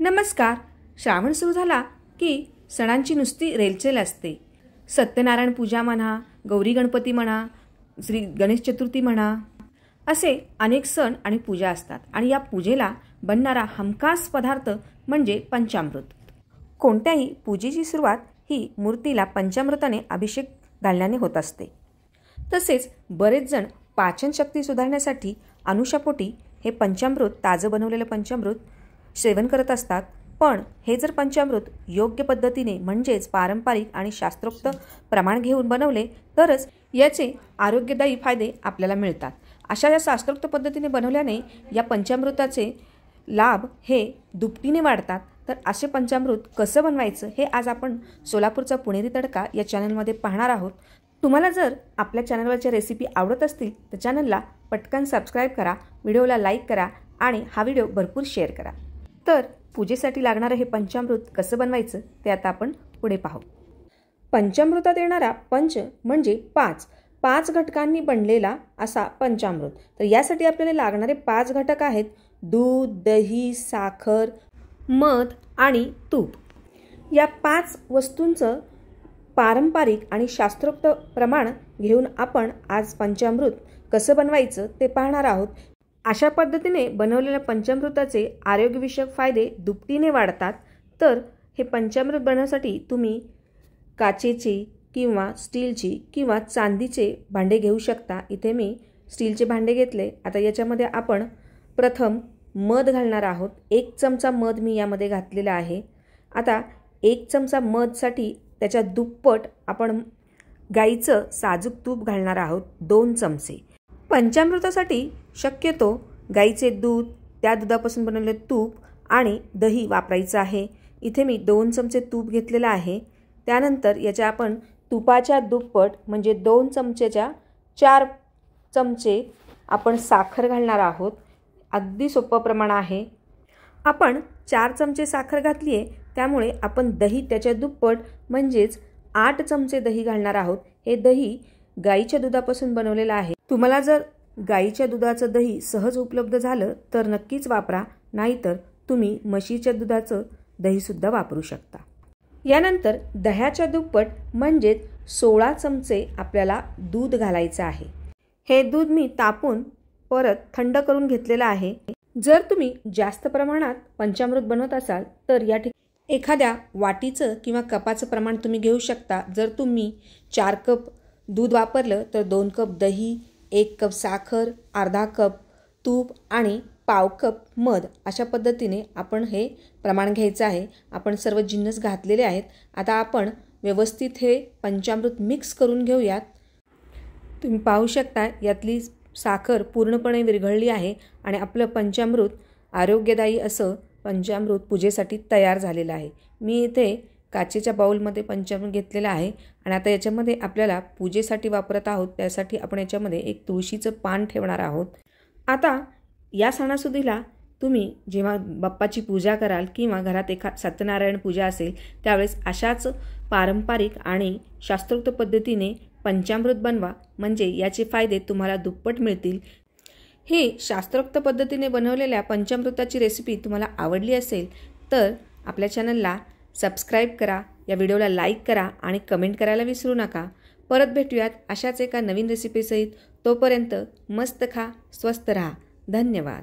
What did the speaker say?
नमस्कार. श्रावण सुरू झाला की सणांची नुसती रेलचेल असते. सत्यनारायण पूजा म्हणा, गौरी गणपती म्हणा, श्री गणेश चतुर्थी म्हणा, असे अनेक सण आणि पूजा असतात आणि या पूजेला बनणारा हमखास पदार्थ म्हणजे पंचामृत. कोणत्याही पूजेची सुरुवात ही मूर्तीला पंचामृताने अभिषेक घालण्याने होत असते. तसेच बरेच जण पाचनशक्ती सुधारण्यासाठी अनुशापोटी हे पंचामृत, ताजं बनवलेलं पंचामृत सेवन करत असतात. पण हे जर पंचामृत योग्य पद्धतीने म्हणजेच पारंपरिक आणि शास्त्रोक्त प्रमाण घेऊन बनवले तरच याचे आरोग्यदायी फायदे आपल्याला मिळतात. अशा या शास्त्रोक्त पद्धतीने बनवल्याने या पंचामृताचे लाभ हे दुपटीने वाढतात. तर असे पंचामृत कसं बनवायचं हे आज आपण सोलापूरचा पुणेरी तडका या चॅनलमध्ये पाहणार आहोत. तुम्हाला जर आपल्या चॅनलवरच्या रेसिपी आवडत असतील तर चॅनलला पटकन सबस्क्राईब करा, व्हिडिओला लाईक करा आणि हा व्हिडिओ भरपूर शेअर करा. तर पूजेसाठी लागणारं हे पंचामृत कसं बनवायचं ते आता आपण पुढे पाहू. पंचामृतात येणारा पंच म्हणजे पाच घटकांनी बनलेला असा पंचामृत. तर यासाठी आपल्याला लागणारे 5 घटक आहेत: दूध, दही, साखर, मध आणि तूप. या 5 वस्तूंचं पारंपरिक आणि शास्त्रोक्त प्रमाण घेऊन आपण आज पंचामृत कसं बनवायचं ते पाहणार आहोत. अशा पद्धतीने बनवलेल्या पंचामृताचे आरोग्यविषयक फायदे दुपटीने वाढतात. तर हे पंचामृत बनवण्यासाठी तुम्ही काचेचे किंवा स्टीलची किंवा चांदीचे भांडे घेऊ शकता. इथे मी स्टीलचे भांडे घेतले. आता याच्यामध्ये आपण प्रथम मध घालणार आहोत. 1 चमचा मध मी यामध्ये घातलेला आहे. आता 1 चमचा मधसाठी त्याच्या दुप्पट आपण गाईचं साजूक तूप घालणार आहोत, 2 चमचे. पंचामृतासाठी शक्यतो गाईचे दूध, त्या दुधापासून बनवलेले तूप आणि दही वापरायचं आहे. इथे मी 2 चमचे तूप घेतलेलं आहे. त्यानंतर याच्या आपण तुपाच्या दुप्पट म्हणजे 2 चमचेच्या 4 चमचे आपण साखर घालणार आहोत. अगदी सोपं प्रमाण आहे. आपण 4 चमचे साखर घातली आहे त्यामुळे आपण दही त्याच्या दुप्पट म्हणजेच 8 चमचे दही घालणार आहोत. हे दही गाईच्या दुधापासून बनवलेलं आहे. तुम्हाला जर गाईच्या दुधाचं दही सहज उपलब्ध झालं तर नक्कीच वापरा, नाहीतर तुम्ही म्हशीच्या दुधाचं दहीसुद्धा वापरू शकता. यानंतर दह्याच्या दुप्पट म्हणजेच 16 चमचे आपल्याला दूध घालायचं आहे. हे दूध मी तापून परत थंड करून घेतलेलं आहे. जर तुम्ही जास्त प्रमाणात पंचामृत बनवत असाल तर या ठिकाणी एखाद्या वाटीचं किंवा कपाचं प्रमाण तुम्ही घेऊ शकता. जर तुम्ही 4 कप दूध वापरलं तर 2 कप दही, 1 कप साखर, अर्धा कप तूप आणि पाव कप मध अशा पद्धतीने आपण हे प्रमाण घ्यायचं आहे. आपण सर्व जिन्नस घातलेले आहेत. आता आपण व्यवस्थित हे पंचामृत मिक्स करून घेऊयात. तुम्ही पाहू शकता यातली साखर पूर्णपणे विरघळली आहे आणि आपलं पंचामृत आरोग्यदायी असं पंचामृत पूजेसाठी तयार झालेलं आहे. मी इथे काचेच्या बाउलमध्ये पंचामृत घेतलेलं आहे आणि आता याच्यामध्ये आपल्याला पूजेसाठी वापरत आहोत. त्यासाठी आपण याच्यामध्ये एक तुळशीचं पान ठेवणार आहोत. आता या सणासुदीला तुम्ही जेव्हा बाप्पाची पूजा कराल किंवा घरात सत्यनारायण पूजा असेल त्यावेळेस अशाच पारंपरिक आणि शास्त्रोक्त पद्धतीने पंचामृत बनवा, म्हणजे याचे फायदे तुम्हाला दुप्पट मिळतील. ही शास्त्रोक्त पद्धतीने बनवलेल्या पंचामृताची रेसिपी तुम्हाला आवडली असेल तर आपल्या चॅनलला सबस्क्राईब करा, या व्हिडिओला लाईक करा आणि कमेंट करायला विसरू नका. परत भेटूयात अशाच एका नवीन रेसिपीसहित. तोपर्यंत मस्त खा, स्वस्त रहा. धन्यवाद.